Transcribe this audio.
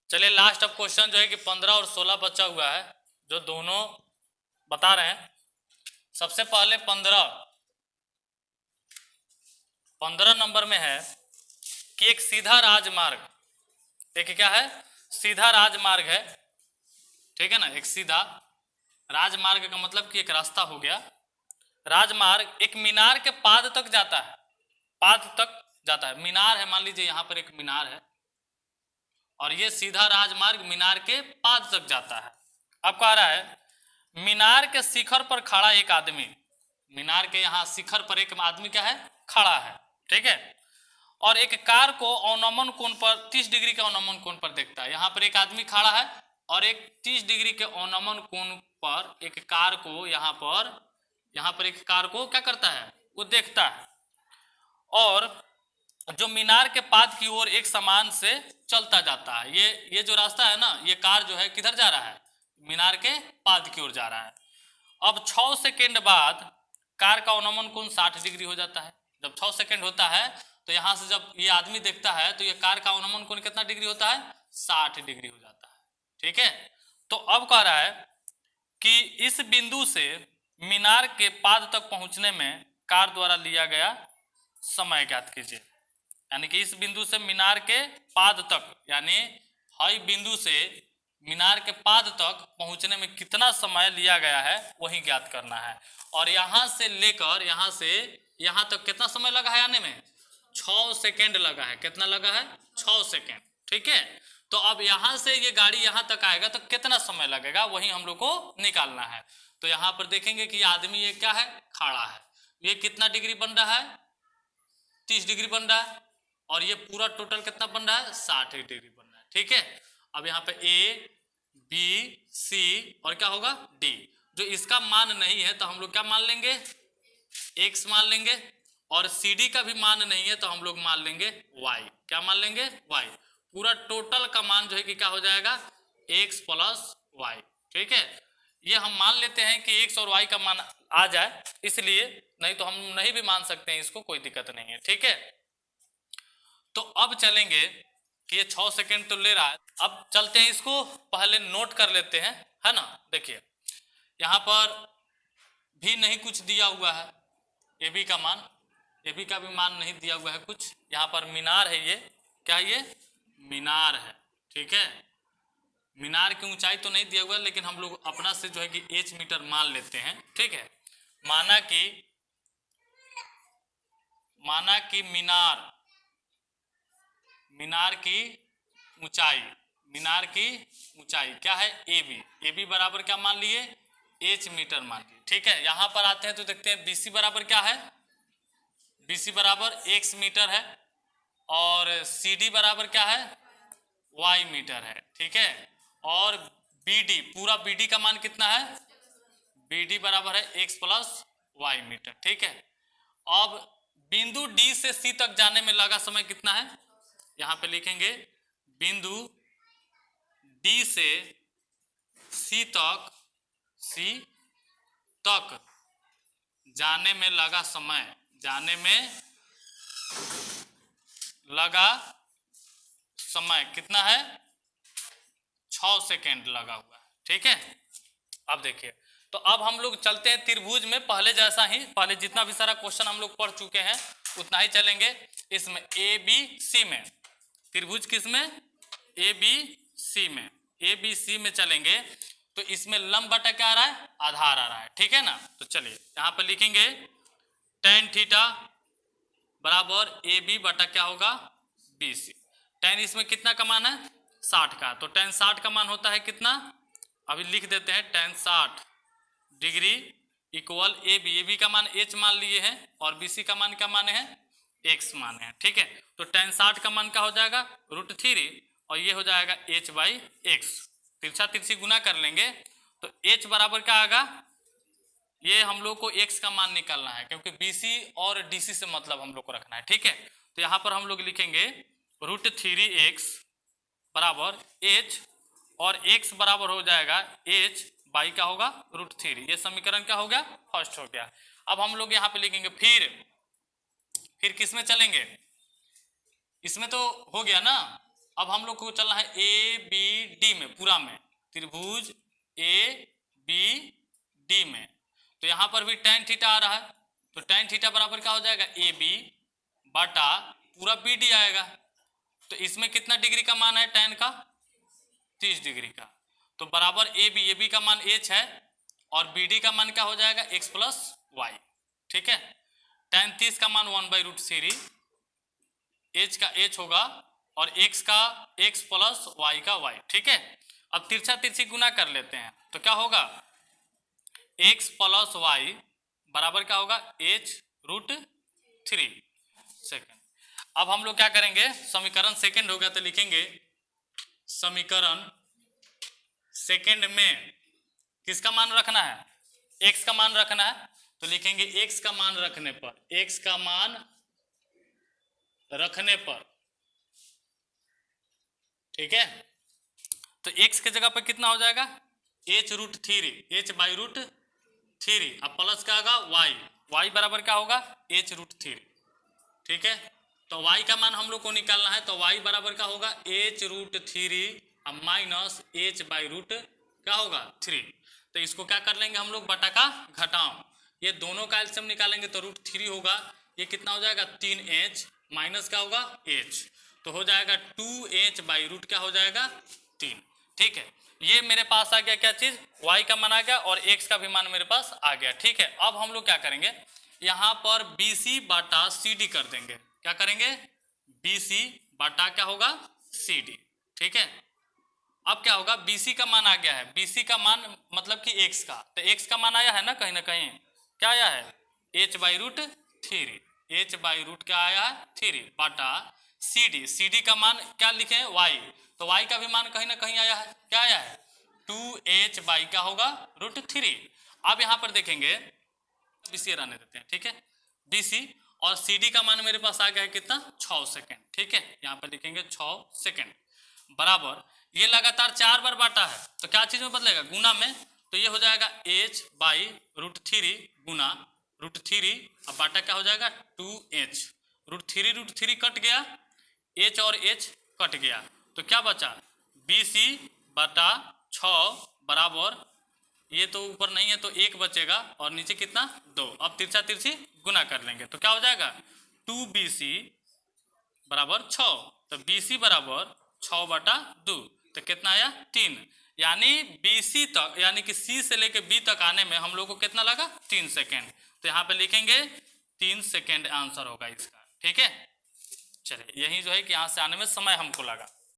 चलिए लास्ट अब क्वेश्चन जो है कि 15 और 16 बचा हुआ है, जो दोनों बता रहे हैं। सबसे पहले 15 नंबर में है कि एक सीधा राजमार्ग, एक क्या है, सीधा राजमार्ग है, ठीक है ना। एक सीधा राजमार्ग का मतलब कि एक रास्ता हो गया। राजमार्ग एक मीनार के पाद तक जाता है, पाद तक जाता है। मीनार है, मान लीजिए यहां पर एक मीनार है और ये सीधा राजमार्ग मीनार के पाद तक जाता है। अब कह रहा है मीनार के शिखर पर खड़ा एक आदमी, मीनार के यहाँ शिखर पर एक आदमी क्या है, खड़ा है, ठीक है। और एक कार को अवनमन कोण पर 30 डिग्री के अवनमन कोण पर देखता है। यहाँ पर एक आदमी खड़ा है और एक 30 डिग्री के अवनमन कोण पर एक कार को यहाँ पर एक कार को क्या करता है, वो देखता है। और जो मीनार के पाद की ओर एक समान से चलता जाता है। ये जो रास्ता है ना, ये कार जो है किधर जा रहा है, मीनार के पाद की ओर जा रहा है। अब 6 सेकेंड बाद कार का अवनमन कोण 60 डिग्री हो जाता है। जब 6 सेकेंड होता है तो यहां से जब ये आदमी देखता है तो ये कार का अवनमन कोण कितना डिग्री होता है, 60 डिग्री हो जाता है, ठीक है। तो अब कह रहा है कि इस बिंदु से मीनार के पाद तक पहुंचने में कार द्वारा लिया गया समय ज्ञात कीजिए। यानी कि इस बिंदु से मीनार के पाद तक, यानी हाई बिंदु से मीनार के पाद तक पहुंचने में कितना समय लिया गया है वही ज्ञात करना है। और यहां से लेकर यहां से यहां तक कितना समय लगा है आने में, 6 सेकेंड लगा है। कितना लगा है, 6 सेकेंड, ठीक है। तो अब यहां से ये गाड़ी यहां तक आएगा तो कितना समय लगेगा वही हम लोग को निकालना है। तो यहां पर देखेंगे कि आदमी ये क्या है, खड़ा है। ये कितना डिग्री बन रहा है, 30 डिग्री बन रहा है। और ये पूरा टोटल कितना बन रहा है, 60 डिग्री बन रहा है, ठीक है। अब यहाँ पे ए बी सी और क्या होगा, डी। जो इसका मान नहीं है तो हम लोग क्या मान लेंगे, एक्स मान लेंगे। और सी डी का भी मान नहीं है तो हम लोग मान लेंगे वाई। क्या मान लेंगे, वाई। पूरा टोटल का मान जो है कि क्या हो जाएगा, एक्स प्लस वाई, ठीक है। ये हम मान लेते हैं कि एक्स और वाई का मान आ जाए, इसलिए, नहीं तो हम नहीं भी मान सकते हैं इसको, कोई दिक्कत नहीं है, ठीक है। तो अब चलेंगे कि ये 6 सेकेंड तो ले रहा है। अब चलते हैं, इसको पहले नोट कर लेते हैं, है ना। देखिए यहां पर भी नहीं कुछ दिया हुआ है, ए बी का मान, ए बी का भी मान नहीं दिया हुआ है कुछ। यहाँ पर मीनार है, ये क्या, ये मीनार है, ठीक है। मीनार की ऊंचाई तो नहीं दिया हुआ है, लेकिन हम लोग अपना से जो है कि एच मीटर मान लेते हैं, ठीक है। माना कि मीनार की ऊंचाई, मीनार की ऊंचाई क्या है, ए बी। ए बी बराबर क्या मान लिए, एच मीटर मान लिए, ठीक है। यहां पर आते हैं तो देखते हैं बीसी बराबर क्या है, बीसी बराबर एक्स मीटर है। और सी डी बराबर क्या है, वाई मीटर है, ठीक है। और बी डी, पूरा बी डी का मान कितना है, बी डी बराबर है एक्स प्लस वाई मीटर, ठीक है। अब बिंदु डी से सी तक जाने में लगा समय कितना है, यहां पे लिखेंगे बिंदु डी से सी तक जाने में लगा समय, जाने में लगा समय कितना है, 6 सेकेंड लगा हुआ है, ठीक है। अब देखिए, तो अब हम लोग चलते हैं त्रिभुज में, पहले जैसा ही, पहले जितना भी सारा क्वेश्चन हम लोग पढ़ चुके हैं उतना ही चलेंगे। इसमें ए बी सी में, त्रिभुज किसमें, ए बी सी में, ए बी सी में चलेंगे। तो इसमें लंब बटा क्या आ रहा है, आधार आ रहा है, ठीक है ना। तो चलिए यहां पर लिखेंगे tan थीटा बराबर ए बी बटा क्या होगा, बी सी। tan इसमें कितना का मान है, 60 का। तो tan 60 का मान होता है कितना, अभी लिख देते हैं, tan 60 degree equal A B का मान एच मान लिए हैं और बी सी का मान क्या माने हैं, एक्स माने हैं, ठीक है। तो tan 60 का मान क्या हो जाएगा, √3 और ये हो जाएगा h बाई एक्स। तिरछा तिरछी गुना कर लेंगे तो h बराबर क्या आएगा, ये हम लोग को x का मान निकालना है क्योंकि BC और DC से मतलब हम लोग को रखना है, ठीक है। तो यहाँ पर हम लोग लिखेंगे √3x बराबर h और x बराबर हो जाएगा h बाई क्या होगा, √3। ये समीकरण क्या हो गया, फर्स्ट हो गया। अब हम लोग यहाँ पे लिखेंगे फिर किस में चलेंगे, इसमें तो हो गया ना। अब हम लोग को चलना है ए बी डी में, पूरा में, त्रिभुज ए बी डी में। तो यहाँ पर भी tan थीटा आ रहा है, तो tan थीटा बराबर क्या हो जाएगा, ए बी बटा पूरा बी डी आएगा। तो इसमें कितना डिग्री का मान है tan का, 30 डिग्री का। तो बराबर ए बी का मान h है और बी डी का मान क्या हो जाएगा, x प्लस वाई। ठीक है, tan 30 का मान 1/√3, h का h होगा और x का x प्लस y का y। ठीक है, अब तिरछा तिरछी गुना कर लेते हैं तो क्या होगा, x प्लस y बराबर क्या होगा, h√3 सेकेंड। अब हम लोग क्या करेंगे, समीकरण सेकेंड हो गया तो लिखेंगे समीकरण सेकेंड में किसका मान रखना है, x का मान रखना है। तो लिखेंगे x का मान रखने पर, x का मान रखने पर, ठीक है, तो x के जगह पर कितना हो जाएगा, h√3, h/√3, अब प्लस क्या होगा y बराबर क्या होगा, h√3। ठीक है, तो y का मान हम लोग को निकालना है, तो y बराबर क्या होगा, h√3 अब माइनस h/√3 क्या होगा 3। तो इसको क्या कर लेंगे हम लोग, बटा का घटाओ, ये दोनों का एलसीएम निकालेंगे तो √3 होगा, ये कितना हो जाएगा 3h माइनस क्या होगा h, तो हो जाएगा 2h/√3 क्या हो जाएगा 3। ठीक है, ये मेरे पास आ गया क्या चीज, y का मान आ गया और x का भी मान मेरे पास आ गया। ठीक है, अब हम लोग क्या करेंगे, यहाँ पर BC बटा CD कर देंगे, क्या करेंगे, BC बटा क्या होगा CD। ठीक है, अब क्या होगा, BC का मान आ गया है, BC का मान मतलब कि x का, तो x का मान आया है ना कहीं, क्या आया है, h/√3, h/√3 क्या आया है 3 बटा CD का मान क्या लिखे हैं y, तो y का भी मान कहीं ना कहीं आया है, क्या आया है 2h/ क्या होगा √3। अब यहाँ पर देखेंगे BC रहने देते हैं, ठीक है, BC और CD का मान मेरे पास आ गया है कितना, 6 सेकेंड। ठीक है, यहाँ पर लिखेंगे 6 सेकेंड बराबर, ये लगातार 4 बार बांटा है तो क्या चीज में बदलेगा, गुना में, तो ये हो जाएगा h/√3 गुना √3, अब बाटा क्या हो जाएगा 2h, √3 कट गया, h और h कट गया, तो क्या बचा BC बटा 6 बराबर, ये तो ऊपर नहीं है तो 1 बचेगा और नीचे कितना 2। अब तिरछा तिरछी गुना कर लेंगे तो क्या हो जाएगा 2BC बराबर 6, तो BC बराबर 6/2, तो कितना आया 3, यानी BC तक, यानी कि C से लेके B तक आने में हम लोग को कितना लगा 3 सेकेंड। तो यहाँ पे लिखेंगे 3 सेकेंड आंसर होगा इसका। ठीक है, चलिए यही जो है कि यहाँ से आने में समय हमको लगा।